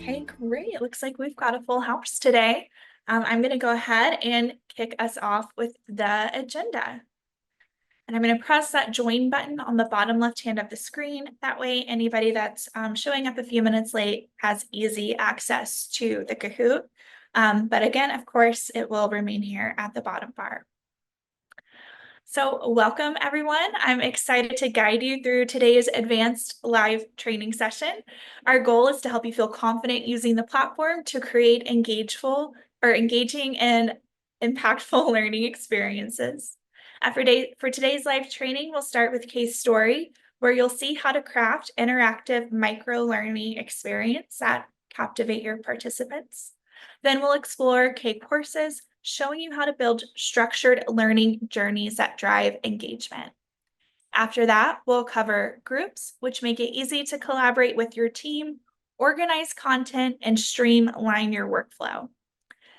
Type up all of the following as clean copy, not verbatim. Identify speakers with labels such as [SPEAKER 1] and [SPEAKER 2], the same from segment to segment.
[SPEAKER 1] Okay, great. It looks like we've got a full house today. I'm going to go ahead and kick us off with the agenda. And I'm going to press that join button on the bottom left hand of the screen. That way, anybody that's showing up a few minutes late has easy access to the Kahoot. But again, of course, it will remain here at the bottom bar. So welcome everyone. I'm excited to guide you through today's advanced live training session. Our goal is to help you feel confident using the platform to create engaging and impactful learning experiences. For today's live training, we'll start with case story, where you'll see how to craft interactive micro-learning experience that captivate your participants. Then we'll explore K courses, showing you how to build structured learning journeys that drive engagement. After that, we'll cover groups, which make it easy to collaborate with your team, organize content, and streamline your workflow.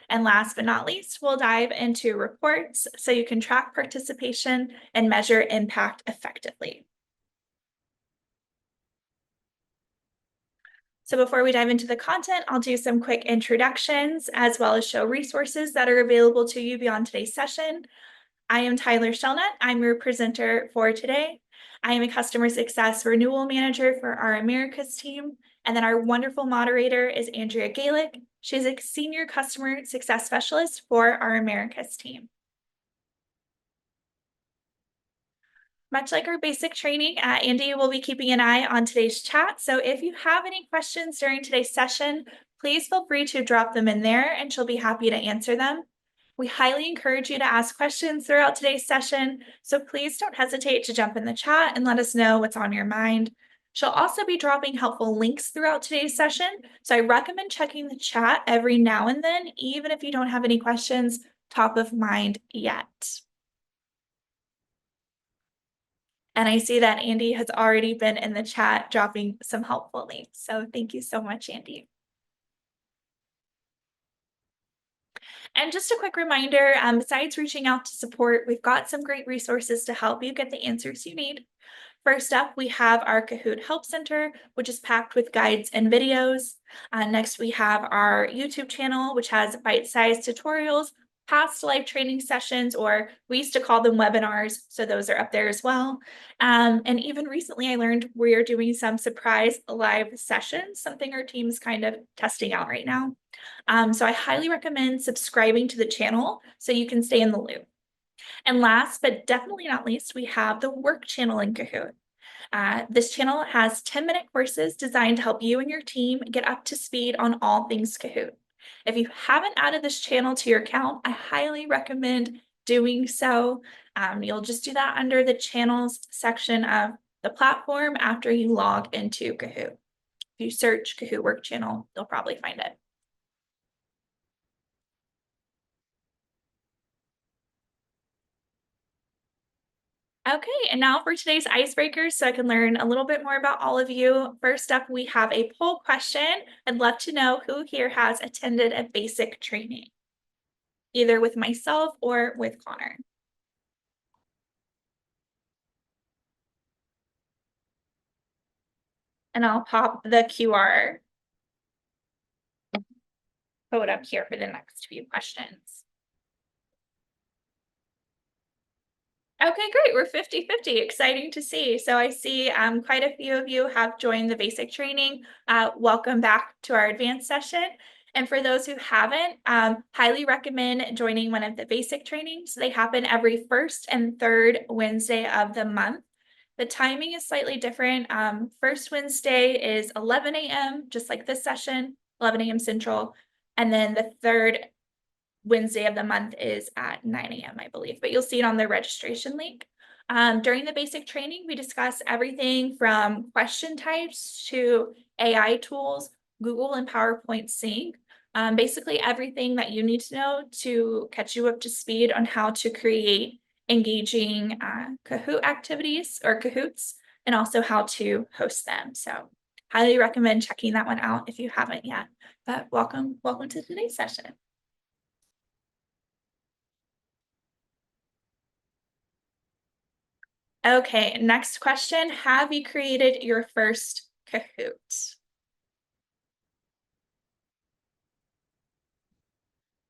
[SPEAKER 1] And last but not least, we'll dive into reports so you can track participation and measure impact effectively. So before we dive into the content, I'll do some quick introductions as well as show resources that are available to you beyond today's session. I am Tyler Shelnut. I'm your presenter for today. I am a customer success renewal manager for our Americas team. And then our wonderful moderator is Andrea Galick. She's a senior customer success specialist for our Americas team. Much like our basic training, Andy will be keeping an eye on today's chat. So if you have any questions during today's session, please feel free to drop them in there and she'll be happy to answer them. We highly encourage you to ask questions throughout today's session, so please don't hesitate to jump in the chat and let us know what's on your mind. She'll also be dropping helpful links throughout today's session, so I recommend checking the chat every now and then, even if you don't have any questions top of mind yet. And I see that Andy has already been in the chat dropping some helpful links, so thank you so much, Andy. And just a quick reminder, besides reaching out to support, we've got some great resources to help you get the answers you need. First up, we have our Kahoot Help Center, which is packed with guides and videos. Next, we have our YouTube channel, which has bite-sized tutorials, past live training sessions, or we used to call them webinars, so those are up there as well. And even recently, I learned we are doing some surprise live sessions, something our team's kind of testing out right now. So I highly recommend subscribing to the channel so you can stay in the loop. And last, but definitely not least, we have the work channel in Kahoot. This channel has 10-minute courses designed to help you and your team get up to speed on all things Kahoot. If you haven't added this channel to your account, I highly recommend doing so. You'll just do that under the channels section of the platform after you log into Kahoot. If you search Kahoot Work Channel, you'll probably find it. Okay, and now for today's icebreakers, so I can learn a little bit more about all of you. First up, we have a poll question. I'd love to know who here has attended a basic training, either with myself or with Connor. And I'll pop the QR code up here for the next few questions. Okay, great. We're 50-50. Exciting to see. So I see quite a few of you have joined the basic training. Welcome back to our advanced session. And for those who haven't, highly recommend joining one of the basic trainings. They happen every first and third Wednesday of the month. The timing is slightly different. First Wednesday is 11 a.m., just like this session, 11 a.m. Central. And then the third Wednesday of the month is at 9 a.m., I believe, but you'll see it on the registration link. During the basic training, we discuss everything from question types to AI tools, Google and PowerPoint sync, basically everything that you need to know to catch you up to speed on how to create engaging Kahoot activities or Kahoots, and also how to host them. So highly recommend checking that one out if you haven't yet. But welcome to today's session. Okay, next question. Have you created your first Kahoot?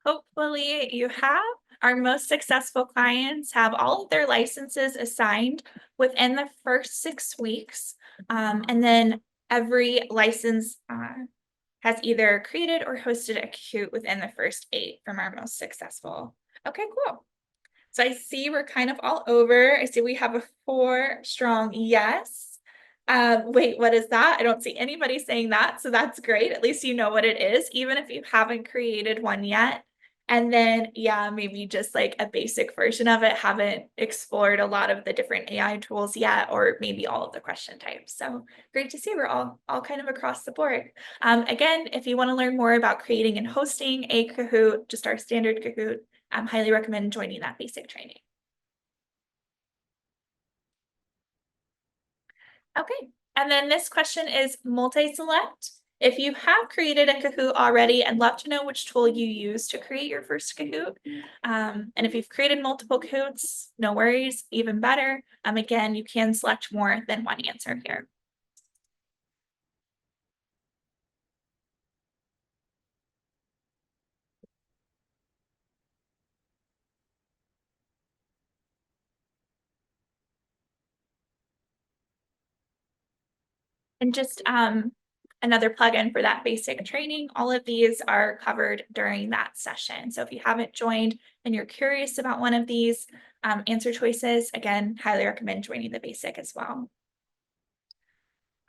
[SPEAKER 1] Hopefully you have. Our most successful clients have all of their licenses assigned within the first 6 weeks. And then every license has either created or hosted a Kahoot within the first 8 from our most successful. Okay, cool. So I see we're kind of all over. I see we have a 4 strong yes. Wait, what is that? I don't see anybody saying that. So that's great. At least you know what it is, even if you haven't created one yet. And then, yeah, maybe just like a basic version of it, haven't explored a lot of the different AI tools yet, or maybe all of the question types. So great to see we're all kind of across the board. Again, if you want to learn more about creating and hosting a Kahoot, just our standard Kahoot, highly recommend joining that basic training. Okay, and then this question is multi-select. If you have created a Kahoot already, I'd love to know which tool you use to create your first Kahoot. And if you've created multiple Kahoots, no worries, even better. Again, you can select more than one answer here. And just another plugin for that basic training, all of these are covered during that session. So if you haven't joined and you're curious about one of these answer choices, again, highly recommend joining the basic as well.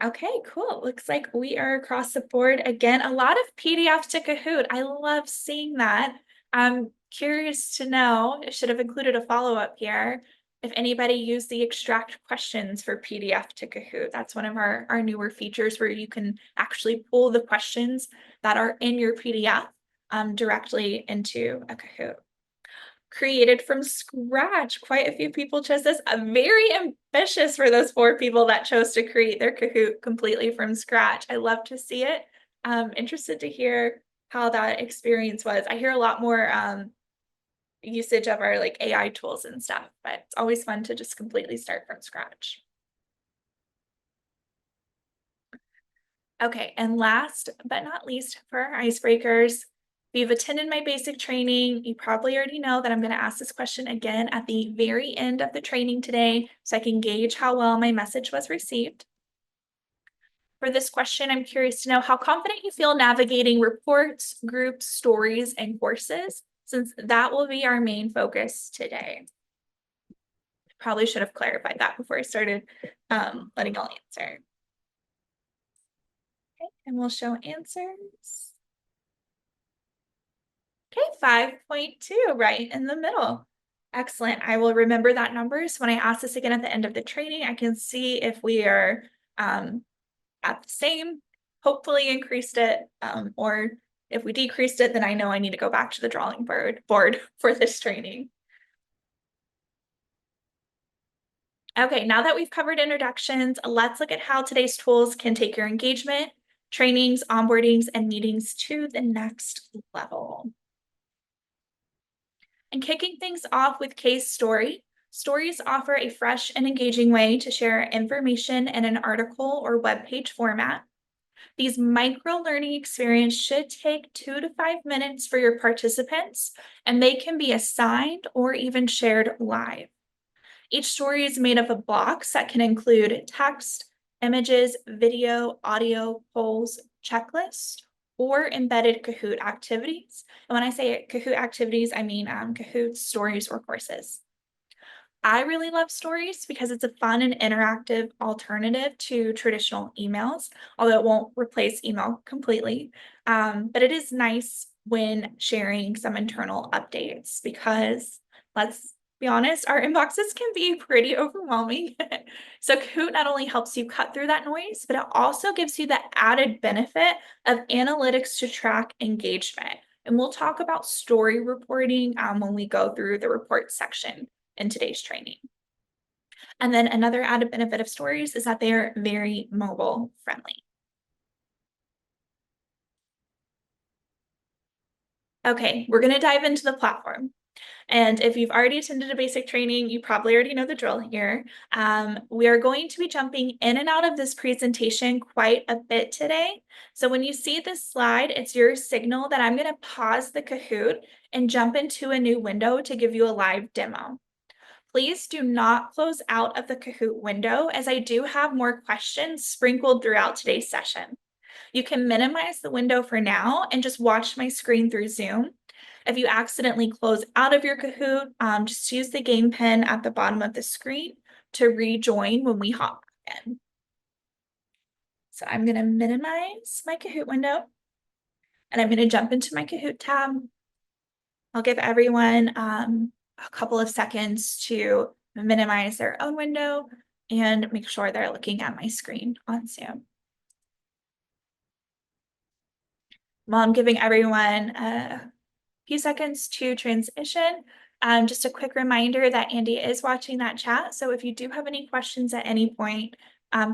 [SPEAKER 1] Okay, cool. Looks like we are across the board again. A lot of PDF to Kahoot. I love seeing that. I'm curious to know, I should have included a follow-up here, if anybody used the extract questions for PDF to Kahoot. That's one of our newer features where you can actually pull the questions that are in your PDF directly into a Kahoot. Created from scratch. Quite a few people chose this. Very ambitious for those 4 people that chose to create their Kahoot completely from scratch. I love to see it. Interested to hear how that experience was. I hear a lot more usage of our like AI tools and stuff, but it's always fun to just completely start from scratch. Okay, and last but not least for our icebreakers, if you've attended my basic training, you probably already know that I'm going to ask this question again at the very end of the training today so I can gauge how well my message was received. For this question, I'm curious to know how confident you feel navigating reports, groups, stories, and courses, since that will be our main focus today. Probably should have clarified that before I started letting y'all answer. Okay, and we'll show answers. Okay, 5.2, right in the middle. Excellent. I will remember that number. So when I ask this again at the end of the training, I can see if we are at the same, hopefully increased it, or if we decreased it, then I know I need to go back to the drawing board for this training. Okay, now that we've covered introductions, let's look at how today's tools can take your engagement, trainings, onboardings, and meetings to the next level. And kicking things off with case story, stories offer a fresh and engaging way to share information in an article or web page format. These micro learning experiences should take 2 to 5 minutes for your participants, and they can be assigned or even shared live. Each story is made of a box that can include text, images, video, audio, polls, checklists, or embedded Kahoot activities. And when I say Kahoot activities, I mean Kahoot stories or courses. I really love stories because it's a fun and interactive alternative to traditional emails, although it won't replace email completely. But it is nice when sharing some internal updates because let's be honest, our inboxes can be pretty overwhelming. So Kahoot not only helps you cut through that noise, but it also gives you the added benefit of analytics to track engagement. And we'll talk about story reporting when we go through the report section in today's training. And then another added benefit of stories is that they are very mobile friendly. Okay, we're going to dive into the platform. And if you've already attended a basic training, you probably already know the drill here. We are going to be jumping in and out of this presentation quite a bit today. So when you see this slide, it's your signal that I'm going to pause the Kahoot and jump into a new window to give you a live demo. Please do not close out of the Kahoot window, as I do have more questions sprinkled throughout today's session. You can minimize the window for now and just watch my screen through Zoom. If you accidentally close out of your Kahoot, just use the game pen at the bottom of the screen to rejoin when we hop back in. So I'm going to minimize my Kahoot window and I'm going to jump into my Kahoot tab. I'll give everyone a couple of seconds to minimize their own window and make sure they're looking at my screen on Zoom. While I'm giving everyone a few seconds to transition, just a quick reminder that Andy is watching that chat. So if you do have any questions at any point,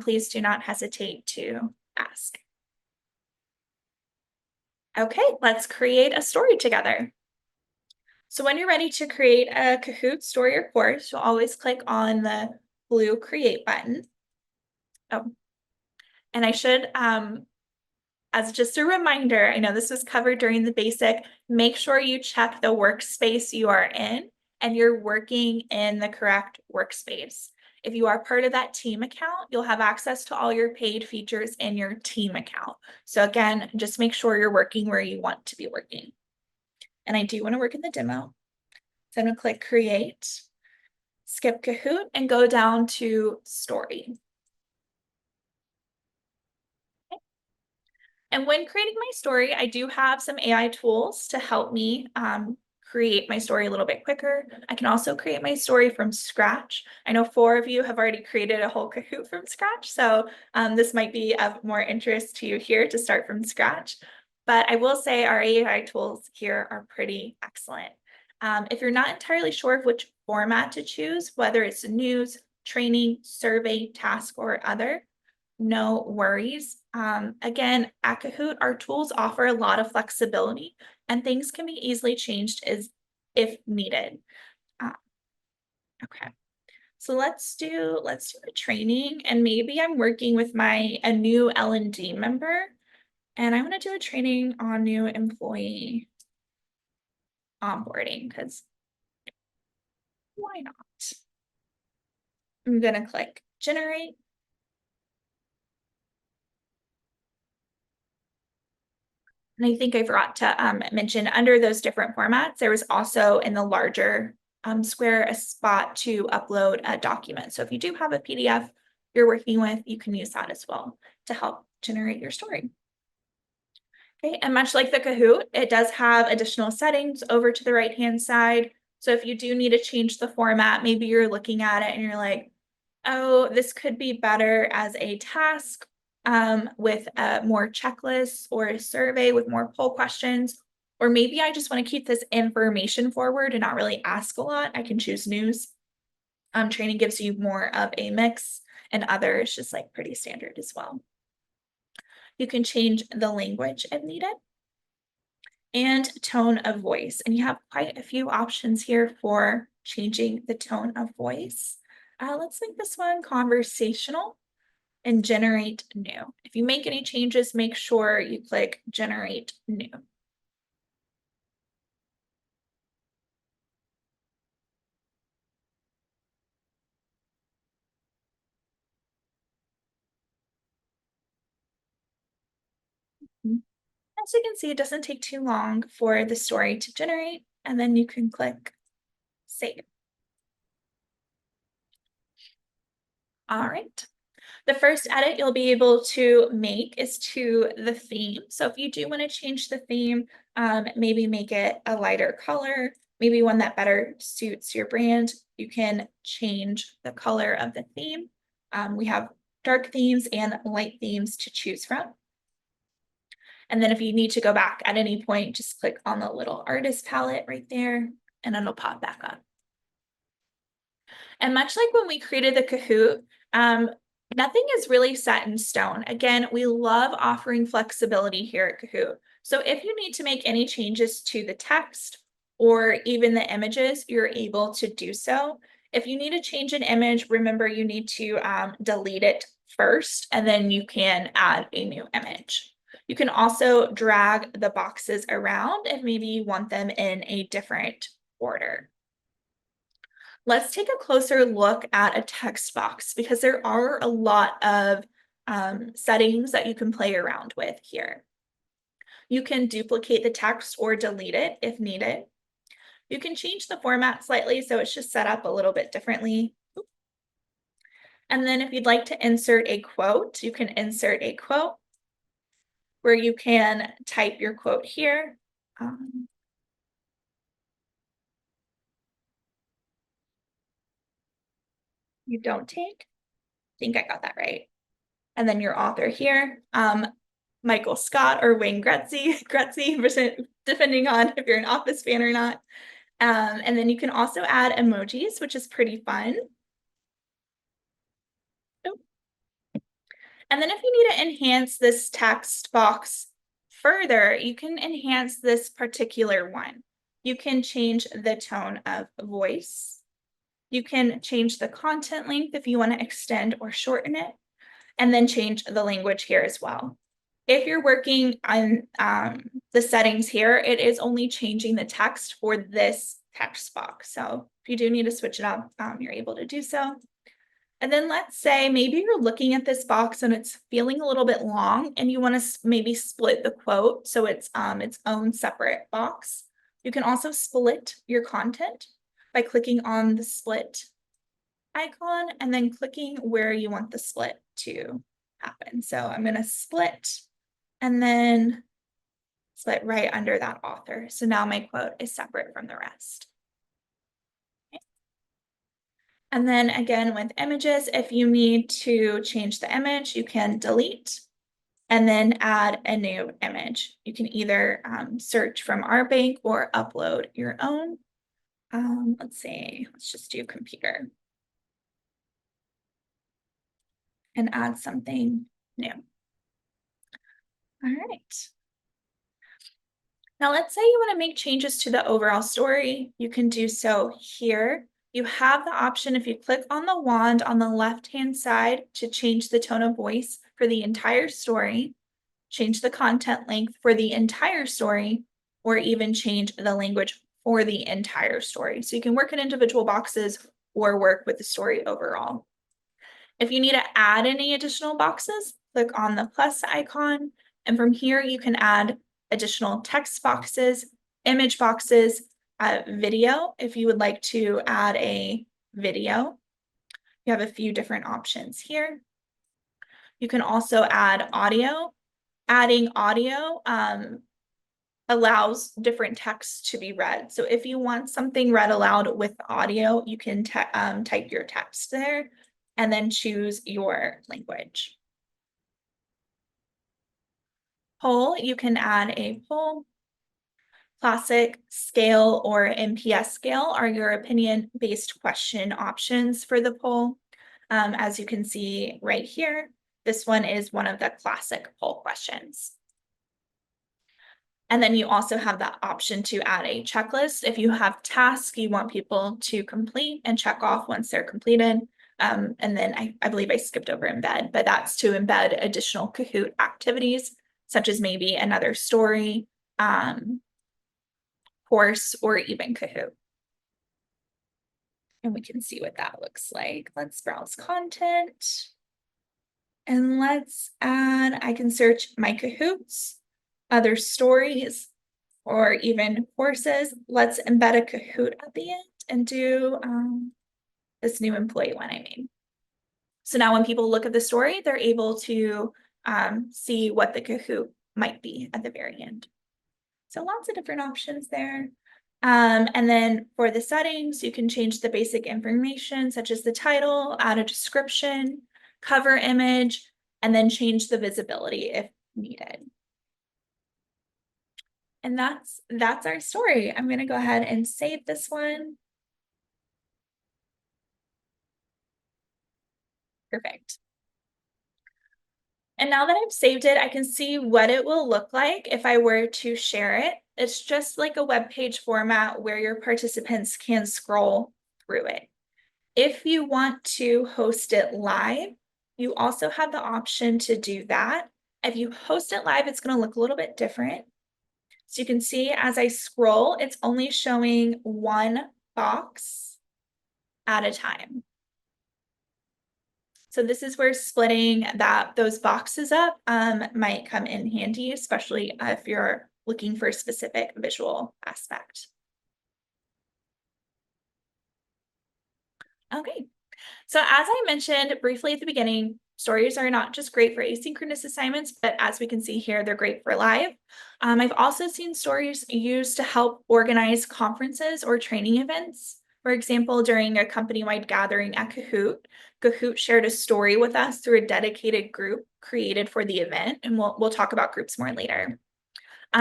[SPEAKER 1] please do not hesitate to ask. Okay, let's create a story together. So when you're ready to create a Kahoot story or course, you'll always click on the blue create button. Oh, and I should, as just a reminder, I know this was covered during the basic, make sure you check the workspace you are in and you're working in the correct workspace. If you are part of that team account, you'll have access to all your paid features in your team account. So again, just make sure you're working where you want to be working. And I do want to work in the demo. So I'm going to click create, skip Kahoot, and go down to story. And when creating my story, I do have some AI tools to help me create my story a little bit quicker. I can also create my story from scratch. I know 4 of you have already created a whole Kahoot from scratch, so this might be of more interest to you here to start from scratch. But I will say our AI tools here are pretty excellent. If you're not entirely sure of which format to choose, whether it's news, training, survey, task, or other, no worries. Again, at Kahoot, our tools offer a lot of flexibility and things can be easily changed as if needed. Uh, okay, so let's do a training, and maybe I'm working with a new L&D member, and I'm going to do a training on new employee onboarding because why not? I'm going to click generate. And I think I forgot to mention under those different formats, there was also in the larger square a spot to upload a document. So if you do have a PDF you're working with, you can use that as well to help generate your story. Okay, and much like the Kahoot, it does have additional settings over to the right-hand side. So if you do need to change the format, maybe you're looking at it and you're like, oh, this could be better as a task with more checklists, or a survey with more poll questions. Or maybe I just want to keep this information forward and not really ask a lot. I can choose news. Training gives you more of a mix, and others just like pretty standard as well. You can change the language if needed and tone of voice. And you have quite a few options here for changing the tone of voice. Let's make this one conversational and generate new. If you make any changes, make sure you click generate new. As you can see, it doesn't take too long for the story to generate, and then you can click save. All right. The first edit you'll be able to make is to the theme. So if you do want to change the theme, maybe make it a lighter color, maybe one that better suits your brand, you can change the color of the theme. We have dark themes and light themes to choose from. And then if you need to go back at any point, just click on the little artist palette right there and it'll pop back up. And much like when we created the Kahoot, nothing is really set in stone. Again, we love offering flexibility here at Kahoot. So if you need to make any changes to the text or even the images, you're able to do so. If you need to change an image, remember you need to delete it first, and then you can add a new image. You can also drag the boxes around if maybe you want them in a different order. Let's take a closer look at a text box because there are a lot of settings that you can play around with here. You can duplicate the text or delete it if needed. You can change the format slightly so it's just set up a little bit differently. And then if you'd like to insert a quote, you can insert a quote where you can type your quote here. You don't take. I think I got that right. And then your author here, Michael Scott or Wayne Gretzky, depending on if you're an Office fan or not. And then you can also add emojis, which is pretty fun. Oh. And then if you need to enhance this text box further, you can enhance this particular one. You can change the tone of voice. You can change the content length if you want to extend or shorten it, and then change the language here as well. If you're working on the settings here, it is only changing the text for this text box. So if you do need to switch it up, you're able to do so. And then let's say maybe you're looking at this box and it's feeling a little bit long and you want to maybe split the quote so it's its own separate box. You can also split your content by clicking on the split icon and then clicking where you want the split to happen. So I'm going to split and then split right under that author. So now my quote is separate from the rest. Okay. And then again with images, if you need to change the image, you can delete and then add a new image. You can either search from our bank or upload your own. Let's see, let's just do computer and add something new. All right. Now let's say you want to make changes to the overall story. You can do so here. You have the option if you click on the wand on the left-hand side to change the tone of voice for the entire story, change the content length for the entire story, or even change the language for the entire story. So you can work in individual boxes or work with the story overall. If you need to add any additional boxes, click on the plus icon, and from here you can add additional text boxes, image boxes, video. If you would like to add a video, you have a few different options here. You can also add audio. Adding audio allows different texts to be read. So if you want something read aloud with audio, you can type your text there and then choose your language. Poll, you can add a poll. Classic, scale, or MPS scale are your opinion-based question options for the poll. As you can see right here, this one is one of the classic poll questions. And then you also have the option to add a checklist. If you have tasks you want people to complete and check off once they're completed. And then I believe I skipped over embed, but that's to embed additional Kahoot activities, such as maybe another story, course, or even Kahoot. And we can see what that looks like. Let's browse content. And let's add, I can search my Kahoots, other stories, or even courses. Let's embed a Kahoot at the end and do this new employee one I made. So now when people look at the story, they're able to see what the Kahoot might be at the very end. So lots of different options there. And then for the settings, you can change the basic information such as the title, add a description, cover image, and then change the visibility if needed. And that's our story. I'm going to go ahead and save this one. Perfect. And now that I've saved it, I can see what it will look like if I were to share it. It's just like a web page format where your participants can scroll through it. If you want to host it live, you also have the option to do that. If you host it live, it's going to look a little bit different. So you can see as I scroll, it's only showing one box at a time. So this is where splitting those boxes up might come in handy, especially if you're looking for a specific visual aspect. Okay, so as I mentioned briefly at the beginning, stories are not just great for asynchronous assignments, but as we can see here, they're great for live. I've also seen stories used to help organize conferences or training events. For example, during a company-wide gathering at Kahoot, Kahoot shared a story with us through a dedicated group created for the event, and we'll talk about groups more later.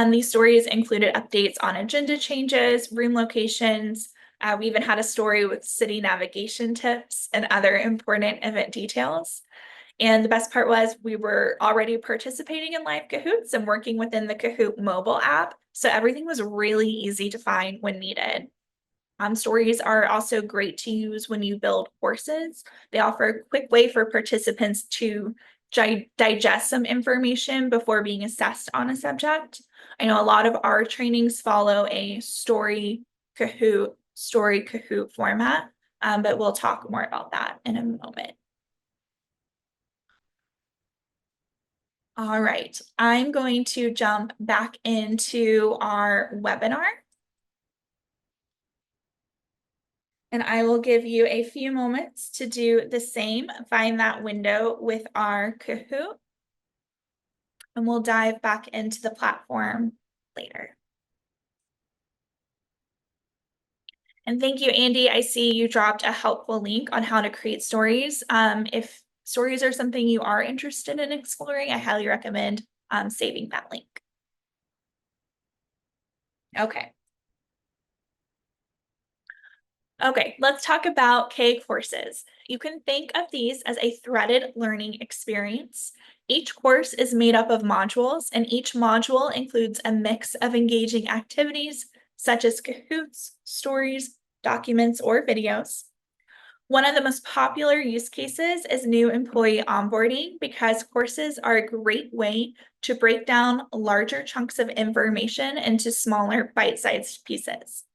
[SPEAKER 1] These stories included updates on agenda changes, room locations. We even had a story with city navigation tips and other important event details. And the best part was we were already participating in live Kahoots and working within the Kahoot mobile app. So everything was really easy to find when needed. Stories are also great to use when you build courses. They offer a quick way for participants to digest some information before being assessed on a subject. I know a lot of our trainings follow a story Kahoot format, but we'll talk more about that in a moment. All right, I'm going to jump back into our webinar. And I will give you a few moments to do the same. Find that window with our Kahoot, and we'll dive back into the platform later. And thank you, Andy. I see you dropped a helpful link on how to create stories. If stories are something you are interested in exploring, I highly recommend saving that link. Okay. Okay, let's talk about K courses. You can think of these as a threaded learning experience. Each course is made up of modules, and each module includes a mix of engaging activities such as Kahoots, stories, documents, or videos. One of the most popular use cases is new employee onboarding because courses are a great way to break down larger chunks of information into smaller bite-sized pieces.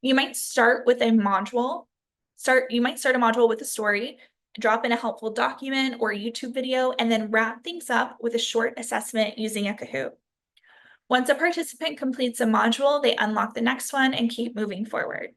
[SPEAKER 1] You might start with a module. You might start a module with a story, drop in a helpful document or YouTube video, and then wrap things up with a short assessment using a Kahoot. Once a participant completes a module, they unlock the next one and keep moving forward.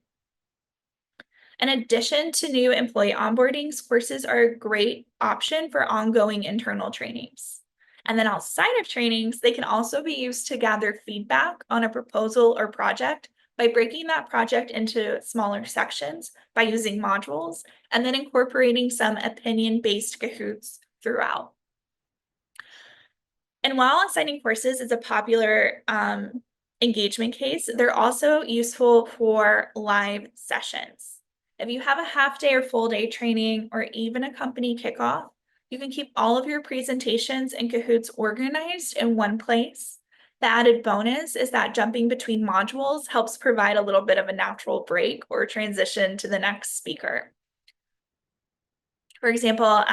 [SPEAKER 1] In addition to new employee onboardings, courses are a great option for ongoing internal trainings. And then outside of trainings, they can also be used to gather feedback on a proposal or project by breaking that project into smaller sections by using modules and then incorporating some opinion-based Kahoots throughout. And while assigning courses is a popular engagement case, they're also useful for live sessions. If you have a half day or full day training or even a company kickoff, you can keep all of your presentations and Kahoots organized in one place. The added bonus is that jumping between modules helps provide a little bit of a natural break or transition to the next speaker. For example,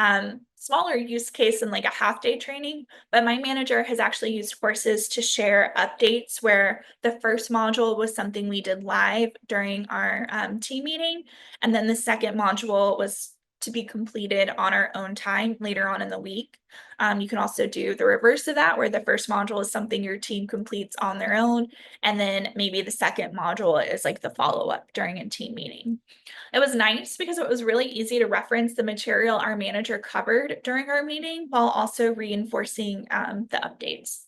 [SPEAKER 1] smaller use case in like a half day training, but my manager has actually used courses to share updates where the first module was something we did live during our team meeting. And then the second module was to be completed on our own time later on in the week. You can also do the reverse of that, where the first module is something your team completes on their own. And then maybe the second module is like the follow up during a team meeting. It was nice because it was really easy to reference the material our manager covered during our meeting while also reinforcing the updates.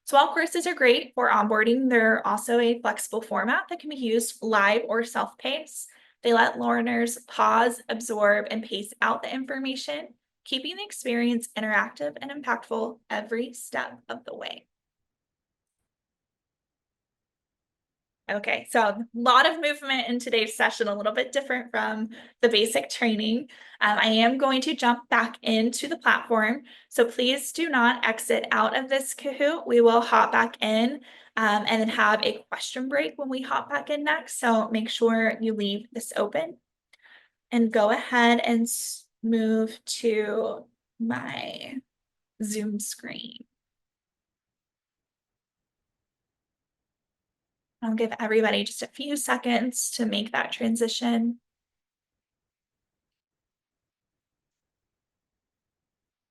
[SPEAKER 1] So while courses are great for onboarding, they're also a flexible format that can be used live or self-paced. They let learners pause, absorb, and pace out the information, keeping the experience interactive and impactful every step of the way. Okay, so a lot of movement in today's session, a little bit different from the basic training. I am going to jump back into the platform, so please do not exit out of this Kahoot. We will hop back in and then have a question break when we hop back in next. So make sure you leave this open and go ahead and move to my Zoom screen. I'll give everybody just a few seconds to make that transition.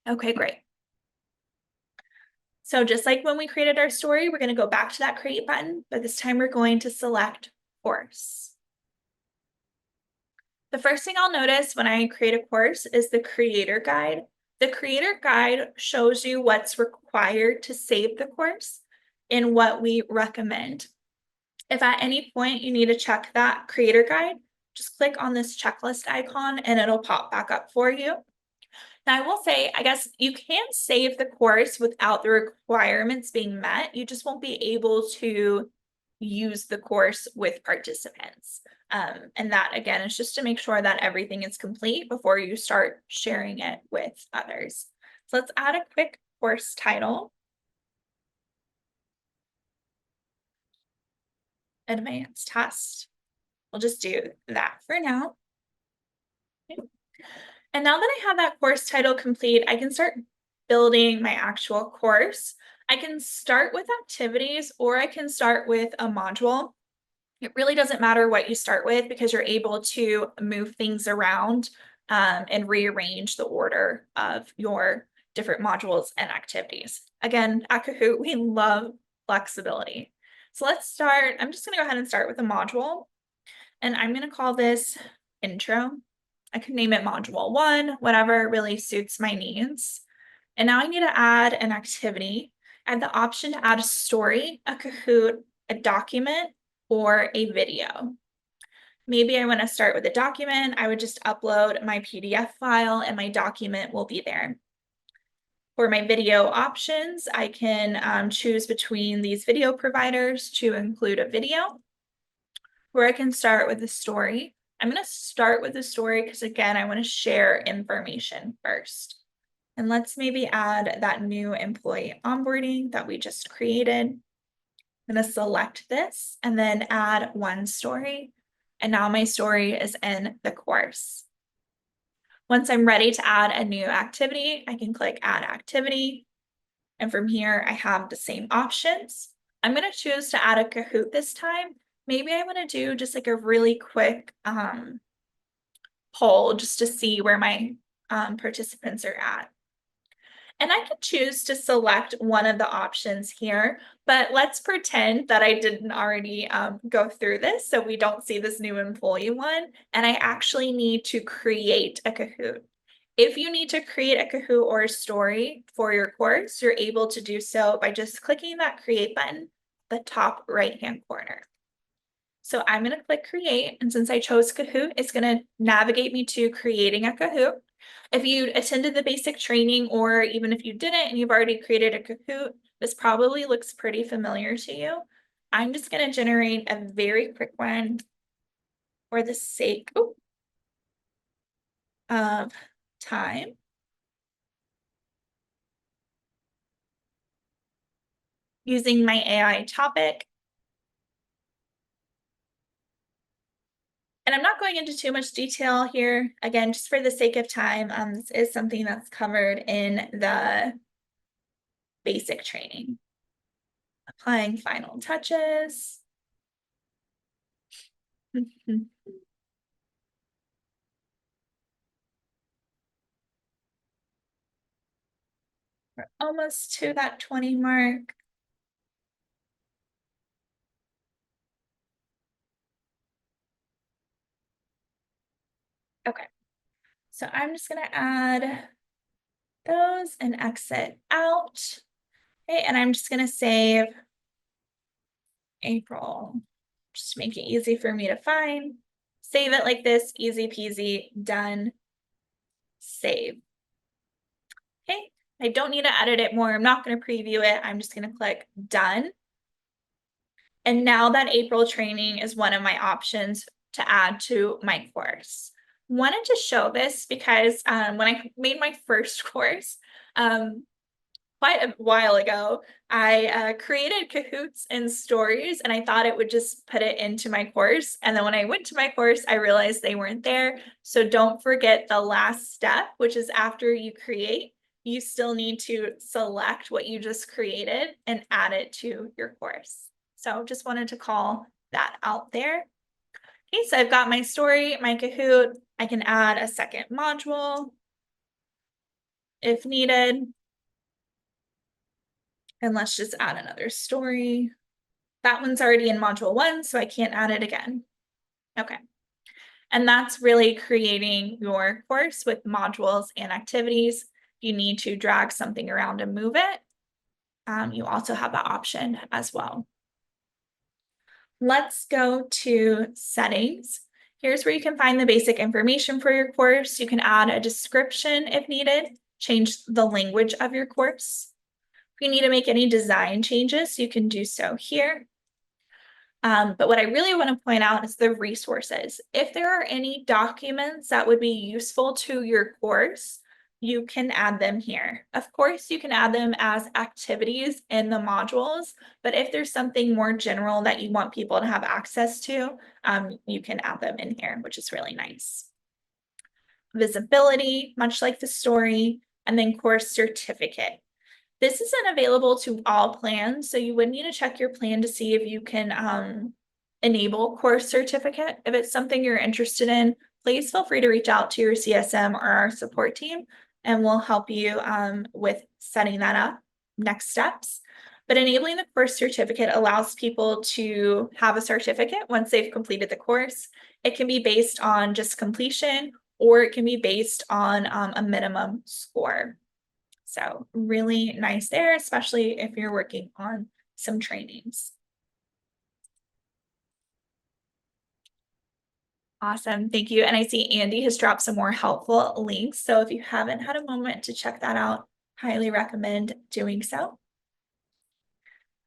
[SPEAKER 1] Okay, great. So just like when we created our story, we're going to go back to that create button, but this time we're going to select course. The first thing I'll notice when I create a course is the creator guide. The creator guide shows you what's required to save the course and what we recommend. If at any point you need to check that creator guide, just click on this checklist icon and it'll pop back up for you. Now, I will say, I guess you can save the course without the requirements being met. You just won't be able to use the course with participants. And that, again, is just to make sure that everything is complete before you start sharing it with others. So let's add a quick course title, advanced test. We'll just do that for now. And now that I have that course title complete, I can start building my actual course. I can start with activities or I can start with a module. It really doesn't matter what you start with because you're able to move things around and rearrange the order of your different modules and activities. Again, at Kahoot, we love flexibility. So let's start. I'm just going to go ahead and start with a module. And I'm going to call this intro. I can name it module 1, whatever really suits my needs. And now I need to add an activity. I have the option to add a story, a Kahoot, a document, or a video. Maybe I want to start with a document. I would just upload my PDF file and my document will be there. For my video options, I can choose between these video providers to include a video, where I can start with a story. I'm going to start with a story because, again, I want to share information first. And let's maybe add that new employee onboarding that we just created. I'm going to select this and then add one story. And now my story is in the course. Once I'm ready to add a new activity, I can click Add Activity. And from here, I have the same options. I'm going to choose to add a Kahoot this time. Maybe I want to do just like a really quick poll just to see where my participants are at. And I could choose to select one of the options here, but let's pretend that I didn't already go through this so we don't see this new employee one, and I actually need to create a Kahoot. If you need to create a Kahoot or a story for your course, you're able to do so by just clicking that create button, the top right-hand corner. So I'm going to click create, and since I chose Kahoot, it's going to navigate me to creating a Kahoot. If you attended the basic training, or even if you didn't and you've already created a Kahoot, this probably looks pretty familiar to you. I'm just going to generate a very quick one for the sake of time. Using my AI topic. And I'm not going into too much detail here. Again, just for the sake of time, this is something that's covered in the basic training. Applying final touches. We're almost to that 20 mark. Okay, so I'm just gonna add those and exit out. Okay, and I'm just gonna save April, just to make it easy for me to find. Save it like this, easy peasy, done, save. Okay, I don't need to edit it more. I'm not gonna preview it. I'm just gonna click done. And now that April training is one of my options to add to my course. Wanted to show this because when I made my first course, um, quite a while ago, I created Kahoots and stories, and I thought it would just put it into my course. And then when I went to my course, I realized they weren't there. So don't forget the last step, which is after you create, you still need to select what you just created and add it to your course. So just wanted to call that out there. Okay, so I've got my story, my Kahoot. I can add a second module if needed. And let's just add another story. That one's already in module 1, so I can't add it again. Okay. And that's really creating your course with modules and activities. You need to drag something around and move it. You also have that option as well. Let's go to settings. Here's where you can find the basic information for your course. You can add a description if needed, change the language of your course. If you need to make any design changes, you can do so here. But what I really want to point out is the resources. If there are any documents that would be useful to your course, you can add them here. Of course, you can add them as activities in the modules, but if there's something more general that you want people to have access to, you can add them in here, which is really nice. Visibility, much like the story, and then course certificate. This isn't available to all plans, so you would need to check your plan to see if you can enable course certificate. If it's something you're interested in, please feel free to reach out to your CSM or our support team, and we'll help you with setting that up. Next steps. But enabling the course certificate allows people to have a certificate once they've completed the course. It can be based on just completion, or it can be based on a minimum score. So really nice there, especially if you're working on some trainings. Awesome, thank you. And I see Andy has dropped some more helpful links. So if you haven't had a moment to check that out, highly recommend doing so.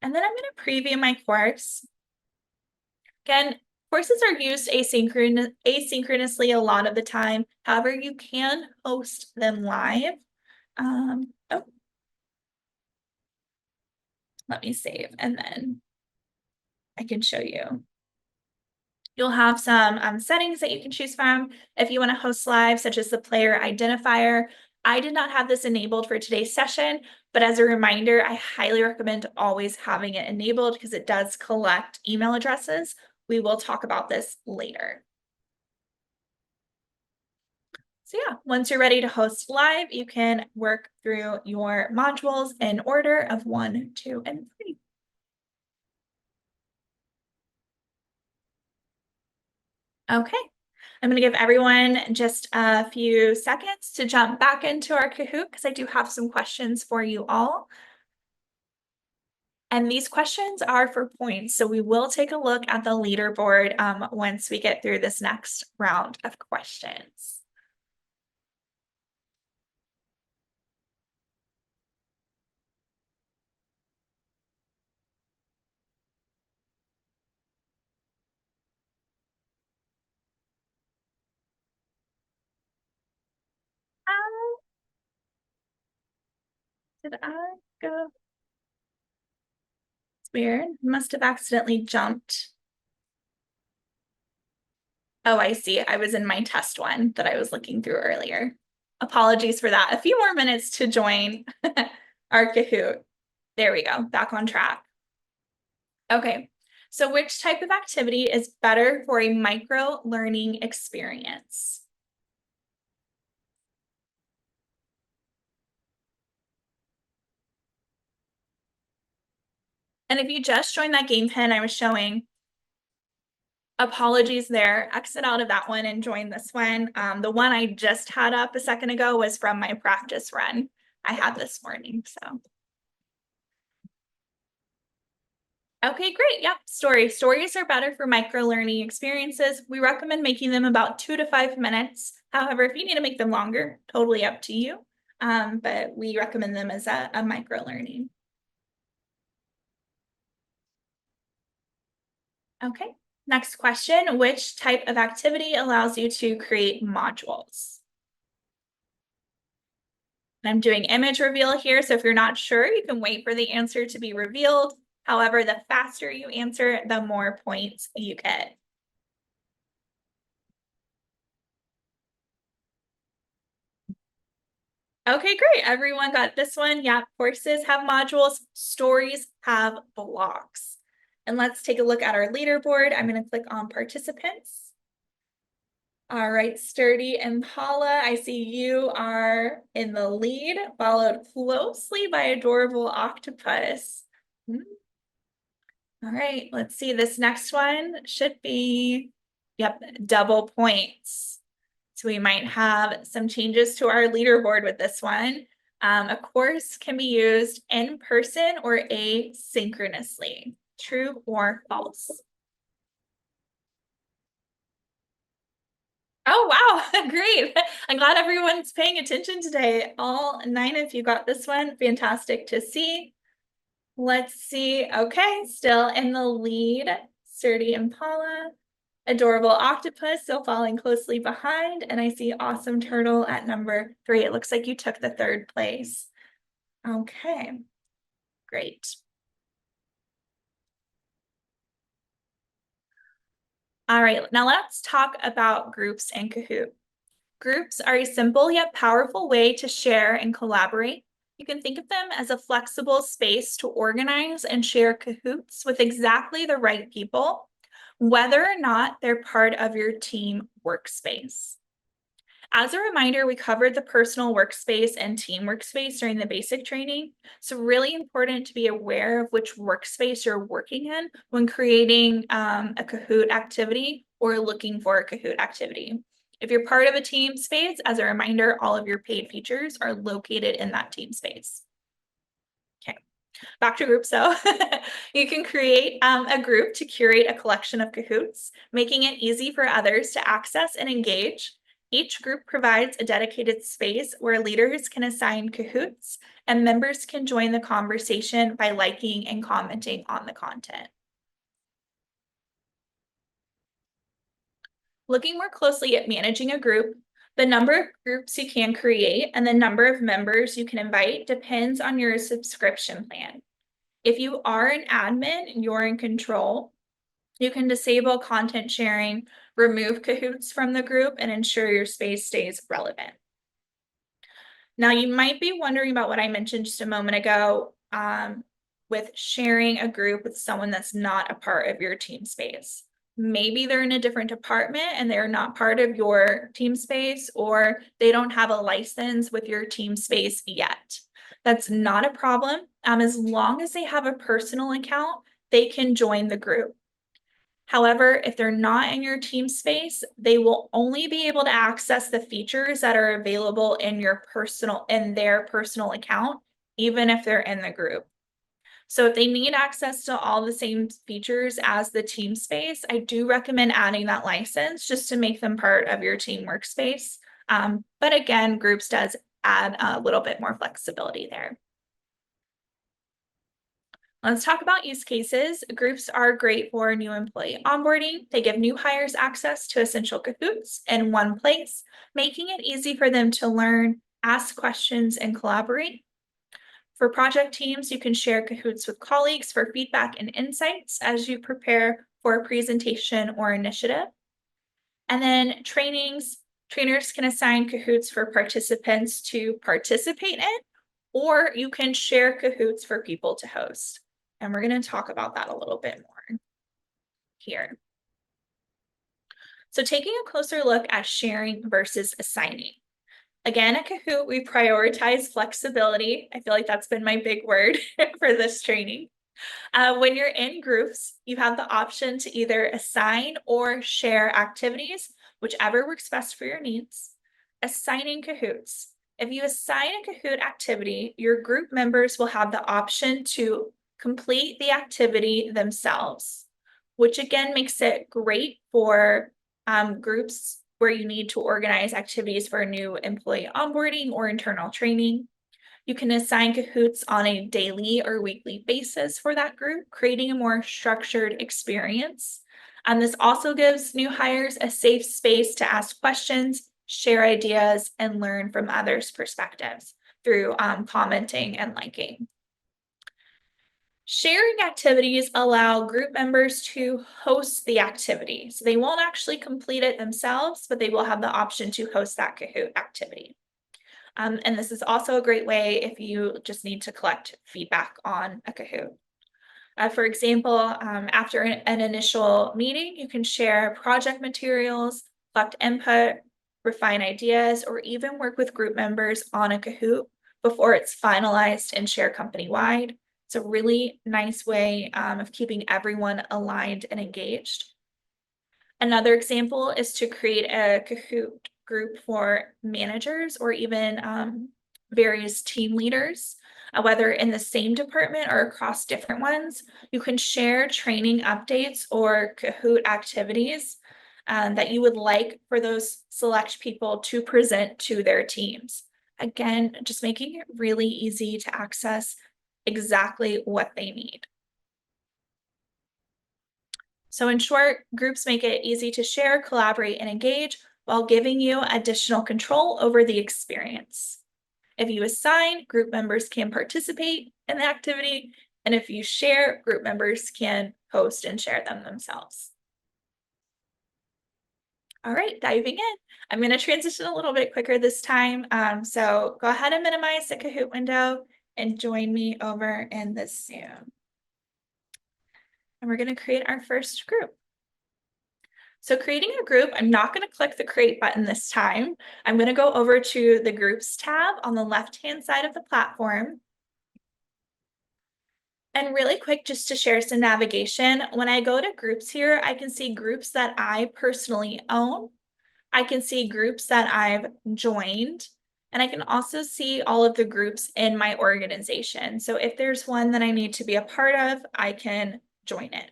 [SPEAKER 1] And then I'm going to preview my course. Again, courses are used asynchronously a lot of the time. However, you can host them live. Oh, let me save and then I can show you. You'll have some settings that you can choose from if you want to host live, such as the player identifier. I did not have this enabled for today's session, but as a reminder, I highly recommend always having it enabled because it does collect email addresses. We will talk about this later. So yeah, once you're ready to host live, you can work through your modules in order of 1, 2, and 3. Okay, I'm going to give everyone just a few seconds to jump back into our Kahoot because I do have some questions for you all. And these questions are for points, so we will take a look at the leaderboard once we get through this next round of questions. Ah, did I go? It's weird. Must have accidentally jumped. Oh, I see. I was in my test one that I was looking through earlier. Apologies for that. A few more minutes to join our Kahoot. There we go. Back on track. Okay. So which type of activity is better for a micro learning experience? And if you just joined that game pen I was showing, apologies there. Exit out of that one and join this one. The one I just had up a second ago was from my practice run I had this morning. So okay, great. Yep, stories. Stories are better for micro learning experiences. We recommend making them about 2 to 5 minutes. However, if you need to make them longer, totally up to you. But we recommend them as a micro learning. Okay. Next question, which type of activity allows you to create modules? I'm doing image reveal here, so if you're not sure, you can wait for the answer to be revealed. However, the faster you answer, the more points you get. Okay, great. Everyone got this one. Yeah, courses have modules, stories have blocks. And let's take a look at our leaderboard. I'm going to click on participants. All right, Sturdy Impala, I see you are in the lead, followed closely by Adorable Octopus. Hmm. All right, let's see. This next one should be, yep, double points. So we might have some changes to our leaderboard with this one. A course can be used in person or asynchronously. True or false? Oh, wow. Great. I'm glad everyone's paying attention today. All 9 of you got this one. Fantastic to see. Let's see. Okay, still in the lead, Sturdy Impala. Adorable Octopus still falling closely behind. And I see Awesome Turtle at number 3. It looks like you took the 3rd place. Okay, great. All right, now let's talk about groups and Kahoot. Groups are a simple yet powerful way to share and collaborate. You can think of them as a flexible space to organize and share Kahoots with exactly the right people, whether or not they're part of your team workspace. As a reminder, we covered the personal workspace and team workspace during the basic training. So really important to be aware of which workspace you're working in when creating a Kahoot activity or looking for a Kahoot activity. If you're part of a team space, as a reminder, all of your paid features are located in that team space. Okay, back to groups though. You can create a group to curate a collection of Kahoots, making it easy for others to access and engage. Each group provides a dedicated space where leaders can assign Kahoots and members can join the conversation by liking and commenting on the content. Looking more closely at managing a group, the number of groups you can create and the number of members you can invite depends on your subscription plan. If you are an admin, you're in control. You can disable content sharing, remove Kahoots from the group, and ensure your space stays relevant. Now, you might be wondering about what I mentioned just a moment ago with sharing a group with someone that's not a part of your team space. Maybe they're in a different department and they're not part of your team space, or they don't have a license with your team space yet. That's not a problem. As long as they have a personal account, they can join the group. However, if they're not in your team space, they will only be able to access the features that are available in their personal account, even if they're in the group. So if they need access to all the same features as the team space, I do recommend adding that license just to make them part of your team workspace. But again, groups does add a little bit more flexibility there. Let's talk about use cases. Groups are great for new employee onboarding. They give new hires access to essential Kahoots in one place, making it easy for them to learn, ask questions, and collaborate. For project teams, you can share Kahoots with colleagues for feedback and insights as you prepare for a presentation or initiative. And then trainers can assign Kahoots for participants to participate in, or you can share Kahoots for people to host. And we're going to talk about that a little bit more here. So taking a closer look at sharing versus assigning. Again, at Kahoot, we prioritize flexibility. I feel like that's been my big word for this training. When you're in groups, you have the option to either assign or share activities, whichever works best for your needs. Assigning Kahoots. If you assign a Kahoot activity, your group members will have the option to complete the activity themselves, which again makes it great for groups where you need to organize activities for new employee onboarding or internal training. You can assign Kahoots on a daily or weekly basis for that group, creating a more structured experience. And this also gives new hires a safe space to ask questions, share ideas, and learn from others' perspectives through commenting and liking. Sharing activities allow group members to host the activity. So they won't actually complete it themselves, but they will have the option to host that Kahoot activity. And this is also a great way if you just need to collect feedback on a Kahoot. For example, after an initial meeting, you can share project materials, collect input, refine ideas, or even work with group members on a Kahoot before it's finalized and shared company-wide. It's a really nice way of keeping everyone aligned and engaged. Another example is to create a Kahoot group for managers or even various team leaders, whether in the same department or across different ones. You can share training updates or Kahoot activities that you would like for those select people to present to their teams. Again, just making it really easy to access exactly what they need. So in short, groups make it easy to share, collaborate, and engage while giving you additional control over the experience. If you assign, group members can participate in the activity, and if you share, group members can post and share them themselves. All right, diving in. I'm going to transition a little bit quicker this time. So go ahead and minimize the Kahoot window and join me over in this Zoom. And we're going to create our first group. So creating a group, I'm not going to click the create button this time. I'm going to go over to the groups tab on the left-hand side of the platform. And really quick, just to share some navigation, when I go to groups here, I can see groups that I personally own. I can see groups that I've joined, and I can also see all of the groups in my organization. So if there's one that I need to be a part of, I can join it.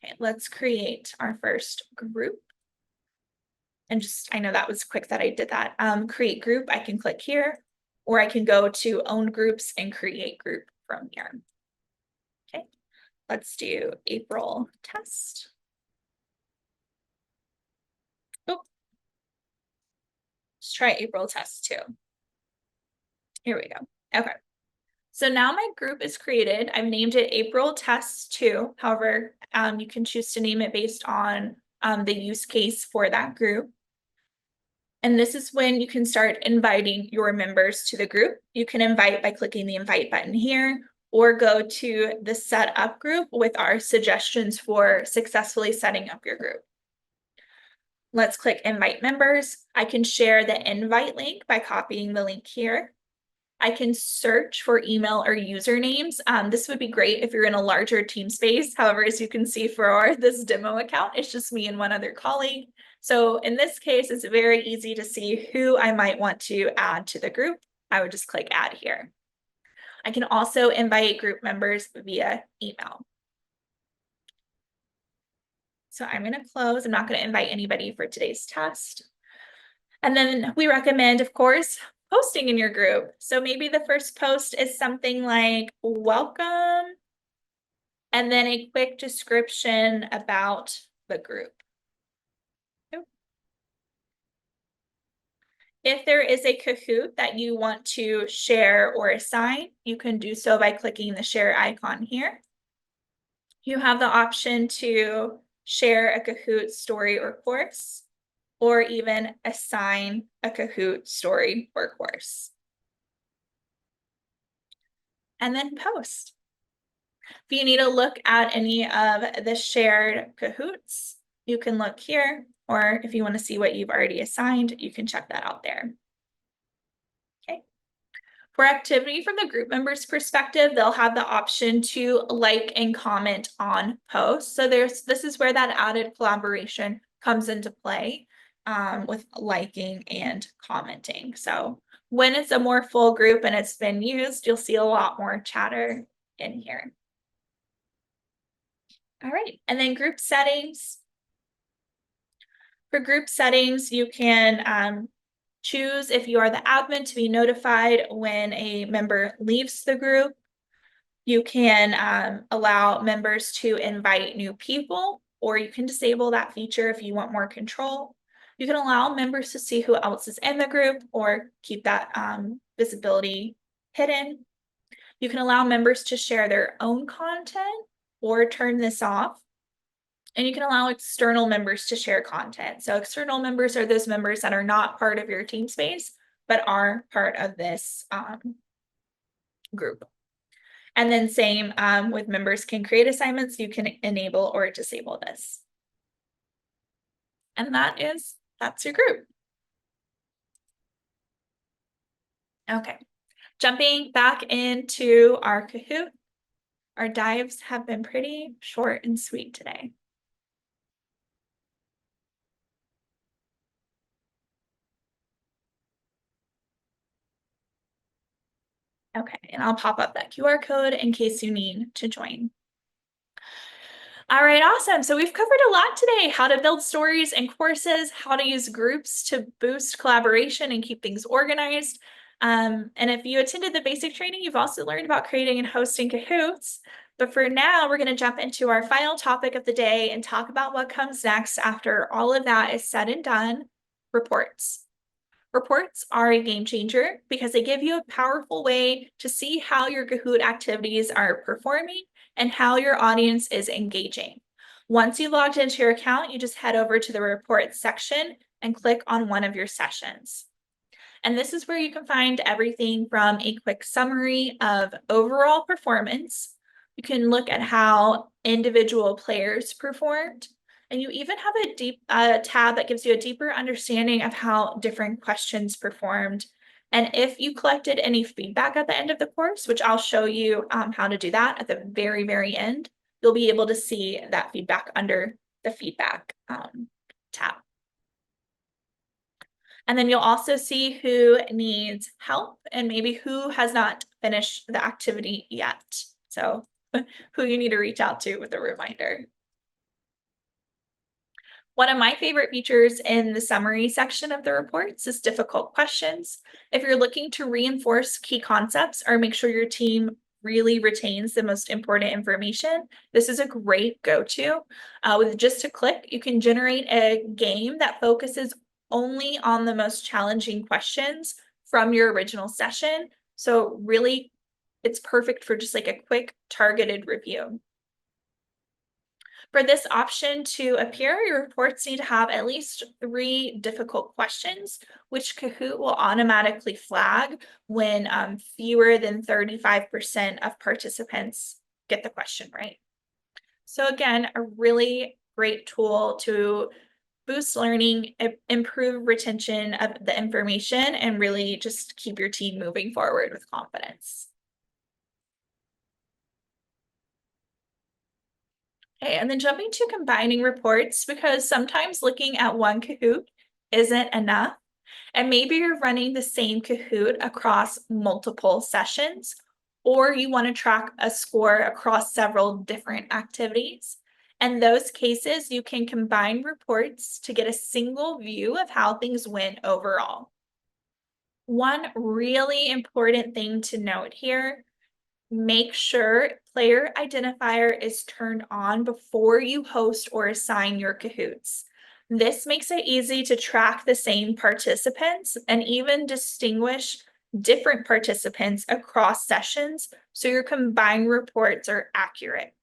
[SPEAKER 1] Okay, let's create our first group. And just, I know that was quick that I did that. Create group, I can click here, or I can go to own groups and create group from here. Okay, let's do April test. Oh, let's try April test 2. Here we go. Okay. So now my group is created. I've named it April test 2. However, you can choose to name it based on the use case for that group. And this is when you can start inviting your members to the group. You can invite by clicking the invite button here, or go to the set up group with our suggestions for successfully setting up your group. Let's click invite members. I can share the invite link by copying the link here. I can search for email or usernames. This would be great if you're in a larger team space. However, as you can see for this demo account, it's just me and one other colleague. So in this case, it's very easy to see who I might want to add to the group. I would just click add here. I can also invite group members via email. So I'm going to close. I'm not going to invite anybody for today's test. And then we recommend, of course, posting in your group. So maybe the first post is something like welcome, and then a quick description about the group. If there is a Kahoot that you want to share or assign, you can do so by clicking the share icon here. You have the option to share a Kahoot story or course, or even assign a Kahoot story or course. And then post. If you need to look at any of the shared Kahoots, you can look here, or if you want to see what you've already assigned, you can check that out there. Okay. For activity from the group members' perspective, they'll have the option to like and comment on posts. So this is where that added collaboration comes into play with liking and commenting. So when it's a more full group and it's been used, you'll see a lot more chatter in here. All right, and then group settings. For group settings, you can choose if you are the admin to be notified when a member leaves the group. You can allow members to invite new people, or you can disable that feature if you want more control. You can allow members to see who else is in the group or keep that visibility hidden. You can allow members to share their own content or turn this off. And you can allow external members to share content. So external members are those members that are not part of your team space, but are part of this group. And then same with members can create assignments, you can enable or disable this. And that's your group. Okay, jumping back into our Kahoot. Our dives have been pretty short and sweet today. Okay, and I'll pop up that QR code in case you need to join. All right, awesome. So we've covered a lot today: how to build stories and courses, how to use groups to boost collaboration and keep things organized. And if you attended the basic training, you've also learned about creating and hosting Kahoots. But for now, we're going to jump into our final topic of the day and talk about what comes next after all of that is said and done: reports. Reports are a game changer because they give you a powerful way to see how your Kahoot activities are performing and how your audience is engaging. Once you logged into your account, you just head over to the reports section and click on one of your sessions. And this is where you can find everything from a quick summary of overall performance. You can look at how individual players performed. And you even have a deep tab that gives you a deeper understanding of how different questions performed. And if you collected any feedback at the end of the course, which I'll show you how to do that at the very, very end, you'll be able to see that feedback under the feedback tab. And then you'll also see who needs help and maybe who has not finished the activity yet. So who you need to reach out to with a reminder. One of my favorite features in the summary section of the reports is difficult questions. If you're looking to reinforce key concepts or make sure your team really retains the most important information, this is a great go-to. With just a click, you can generate a game that focuses only on the most challenging questions from your original session. So really, it's perfect for just like a quick targeted review. For this option to appear, your reports need to have at least 3 difficult questions, which Kahoot will automatically flag when fewer than 35% of participants get the question right. So again, a really great tool to boost learning, improve retention of the information, and really just keep your team moving forward with confidence. Okay, and then jumping to combining reports, because sometimes looking at one Kahoot isn't enough. And maybe you're running the same Kahoot across multiple sessions, or you want to track a score across several different activities. In those cases, you can combine reports to get a single view of how things went overall. One really important thing to note here: make sure player identifier is turned on before you host or assign your Kahoots. This makes it easy to track the same participants and even distinguish different participants across sessions so your combined reports are accurate.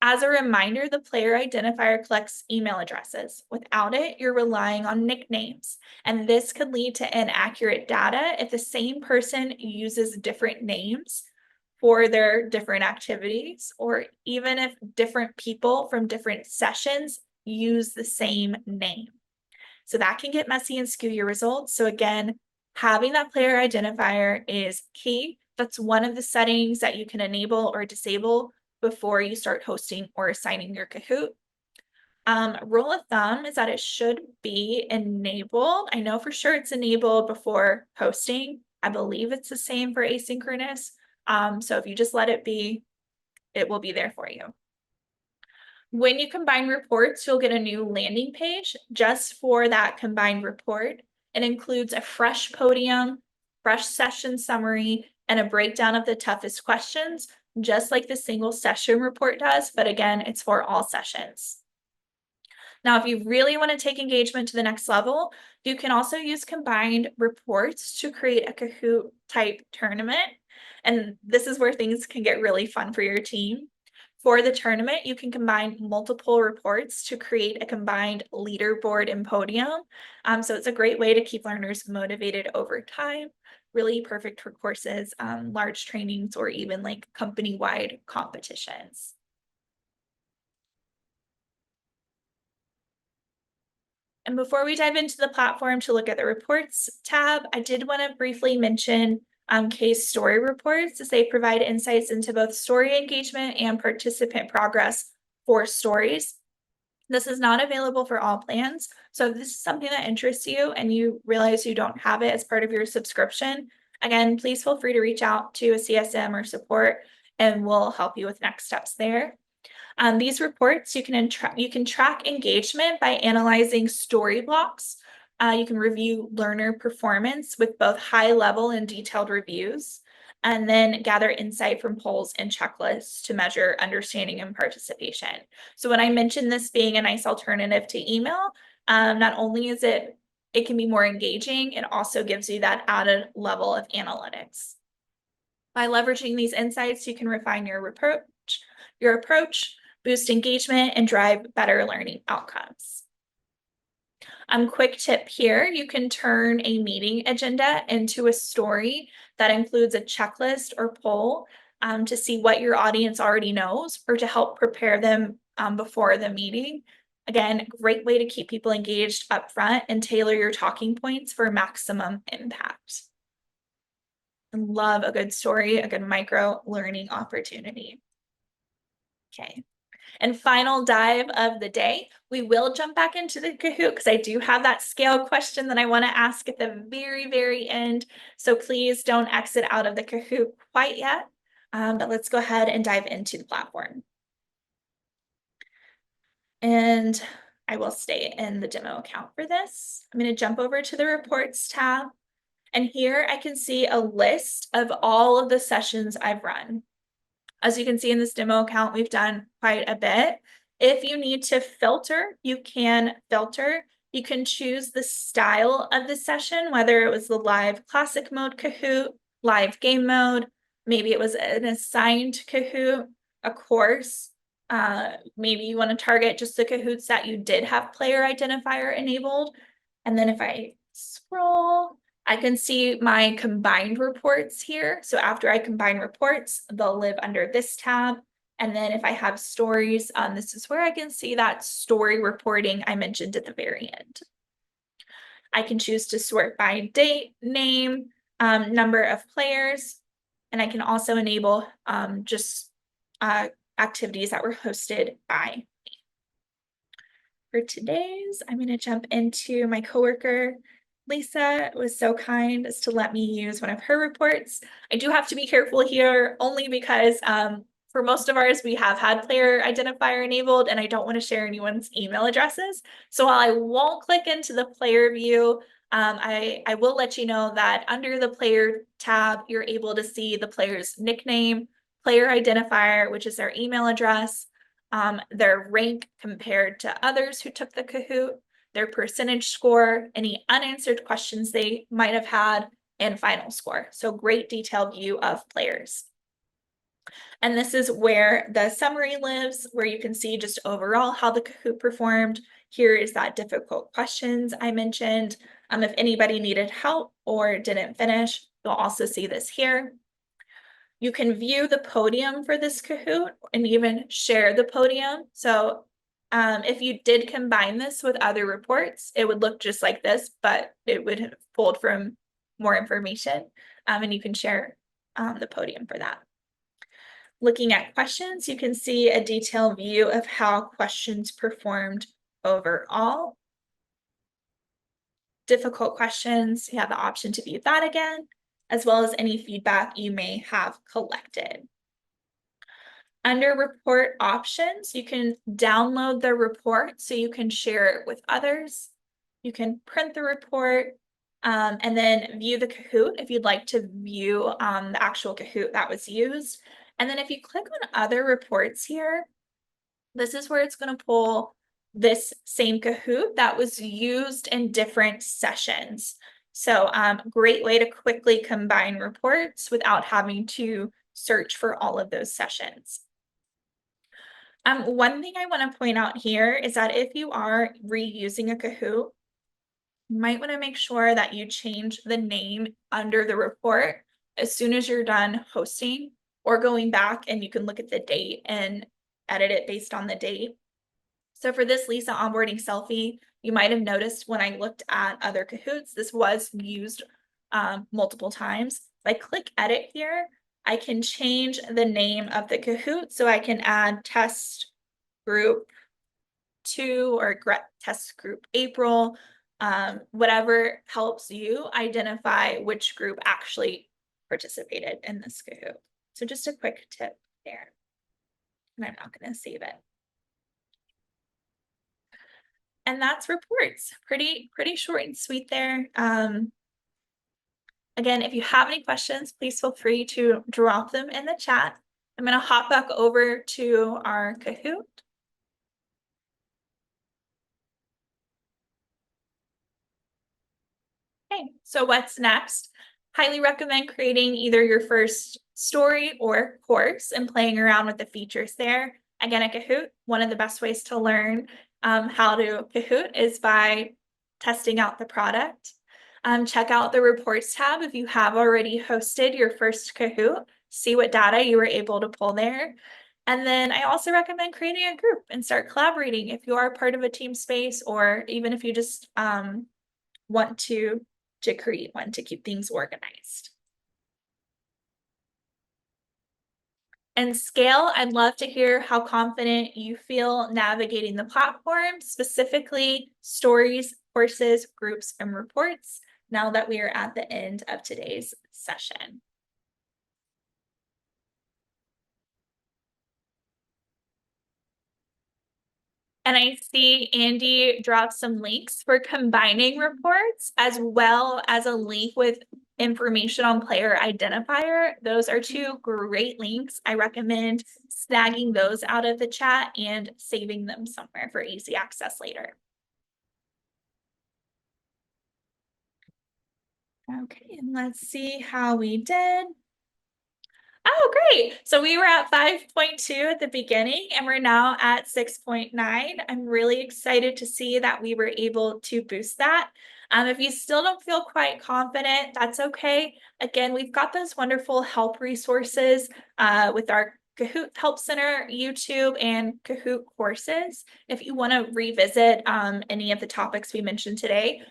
[SPEAKER 1] As a reminder, the player identifier collects email addresses. Without it, you're relying on nicknames, and this could lead to inaccurate data if the same person uses different names for their different activities, or even if different people from different sessions use the same name. So that can get messy and skew your results. So again, having that player identifier is key. That's one of the settings that you can enable or disable before you start hosting or assigning your Kahoot. Rule of thumb is that it should be enabled. I know for sure it's enabled before hosting. I believe it's the same for asynchronous. So if you just let it be, it will be there for you. When you combine reports, you'll get a new landing page just for that combined report. It includes a fresh podium, fresh session summary, and a breakdown of the toughest questions just like the single session report does, but again, it's for all sessions. Now, if you really want to take engagement to the next level, you can also use combined reports to create a Kahoot type tournament. And this is where things can get really fun for your team. For the tournament, you can combine multiple reports to create a combined leaderboard and podium. So it's a great way to keep learners motivated over time. Really perfect for courses, large trainings, or even like company-wide competitions. And before we dive into the platform to look at the reports tab, I did want to briefly mention case story reports, as they provide insights into both story engagement and participant progress for stories. This is not available for all plans. So if this is something that interests you and you realize you don't have it as part of your subscription, again, please feel free to reach out to a CSM or support and we'll help you with next steps there. These reports, you can track engagement by analyzing story blocks. You can review learner performance with both high level and detailed reviews, and then gather insight from polls and checklists to measure understanding and participation. So when I mentioned this being a nice alternative to email, not only is it can be more engaging, it also gives you that added level of analytics. By leveraging these insights, you can refine your approach, boost engagement, and drive better learning outcomes. Quick tip here, you can turn a meeting agenda into a story that includes a checklist or poll to see what your audience already knows or to help prepare them before the meeting. Again, great way to keep people engaged up front and tailor your talking points for maximum impact. Love a good story, a good micro learning opportunity. Okay. And final dive of the day, we will jump back into the Kahoot because I do have that scale question that I want to ask at the very, very end. So please don't exit out of the Kahoot quite yet. But let's go ahead and dive into the platform. And I will stay in the demo account for this. I'm going to jump over to the reports tab. And here I can see a list of all of the sessions I've run. As you can see in this demo account, we've done quite a bit. If you need to filter, you can filter. You can choose the style of the session, whether it was the live classic mode Kahoot, live game mode, maybe it was an assigned Kahoot, a course. Maybe you want to target just the Kahoots that you did have player identifier enabled. And then if I scroll, I can see my combined reports here. So after I combine reports, they'll live under this tab. And then if I have stories, this is where I can see that story reporting I mentioned at the very end. I can choose to sort by date, name, number of players, and I can also enable just activities that were hosted by. For today's, I'm going to jump into my coworker. Lisa was so kind as to let me use one of her reports. I do have to be careful here only because for most of ours, we have had player identifier enabled and I don't want to share anyone's email addresses. So while I won't click into the player view, I will let you know that under the player tab, you're able to see the player's nickname, player identifier, which is their email address, their rank compared to others who took the Kahoot, their percentage score, any unanswered questions they might have had, and final score. So great detailed view of players. And this is where the summary lives, where you can see just overall how the Kahoot performed. Here is that difficult questions I mentioned. If anybody needed help or didn't finish, you'll also see this here. You can view the podium for this Kahoot and even share the podium. So if you did combine this with other reports, it would look just like this, but it would have pulled from more information. And you can share the podium for that. Looking at questions, you can see a detailed view of how questions performed overall. Difficult questions, you have the option to view that again, as well as any feedback you may have collected. Under report options, you can download the report so you can share it with others. You can print the report and then view the Kahoot if you'd like to view the actual Kahoot that was used. And then if you click on other reports here, this is where it's going to pull this same Kahoot that was used in different sessions. So great way to quickly combine reports without having to search for all of those sessions. One thing I want to point out here is that if you are reusing a Kahoot, you might want to make sure that you change the name under the report as soon as you're done hosting or going back and you can look at the date and edit it based on the date. So for this Lisa onboarding selfie, you might have noticed when I looked at other Kahoots, this was used multiple times. If I click edit here, I can change the name of the Kahoot. So I can add test group 2 or test group April, whatever helps you identify which group actually participated in this Kahoot. So just a quick tip there. And I'm not going to save it. And that's reports. Pretty short and sweet there. Again, if you have any questions, please feel free to drop them in the chat. I'm going to hop back over to our Kahoot. Okay, so what's next? Highly recommend creating either your first story or course and playing around with the features there. Again, at Kahoot, one of the best ways to learn how to Kahoot is by testing out the product. Check out the reports tab if you have already hosted your first Kahoot. See what data you were able to pull there. And then I also recommend creating a group and start collaborating if you are part of a team space, or even if you just want to create one to keep things organized. And scale, I'd love to hear how confident you feel navigating the platform, specifically stories, courses, groups, and reports, now that we are at the end of today's session. And I see Andy dropped some links for combining reports as well as a link with information on player identifier. Those are two great links. I recommend snagging those out of the chat and saving them somewhere for easy access later. Okay, and let's see how we did. Oh, great. So we were at 5.2 at the beginning and we're now at 6.9. I'm really excited to see that we were able to boost that. If you still don't feel quite confident, that's okay. Again, we've got those wonderful help resources with our Kahoot Help Center, YouTube, and Kahoot courses. If you want to revisit any of the topics we mentioned today,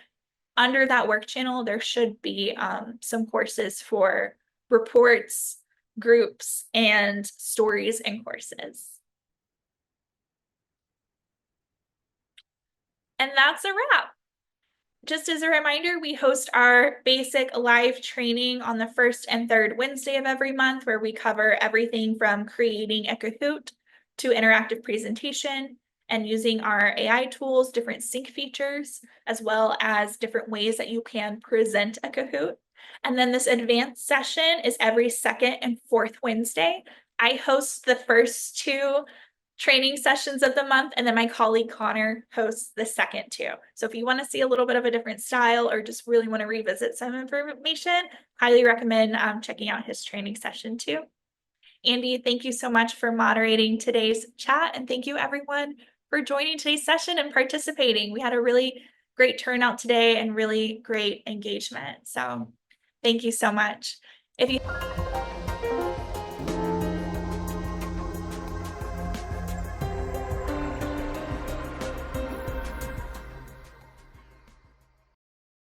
[SPEAKER 1] under that work channel, there should be some courses for reports, groups, and stories and courses. And that's a wrap. Just as a reminder, we host our basic live training on the first and third Wednesday of every month, where we cover everything from creating a Kahoot to interactive presentation and using our AI tools, different sync features, as well as different ways that you can present a Kahoot. And then this advanced session is every second and fourth Wednesday. I host the first two training sessions of the month, and then my colleague Connor hosts the second two. So if you want to see a little bit of a different style or just really want to revisit some information, highly recommend checking out his training session too. Andy, thank you so much for moderating today's chat, and thank you everyone for joining today's session and participating. We had a really great turnout today and really great engagement. So thank you so much. If you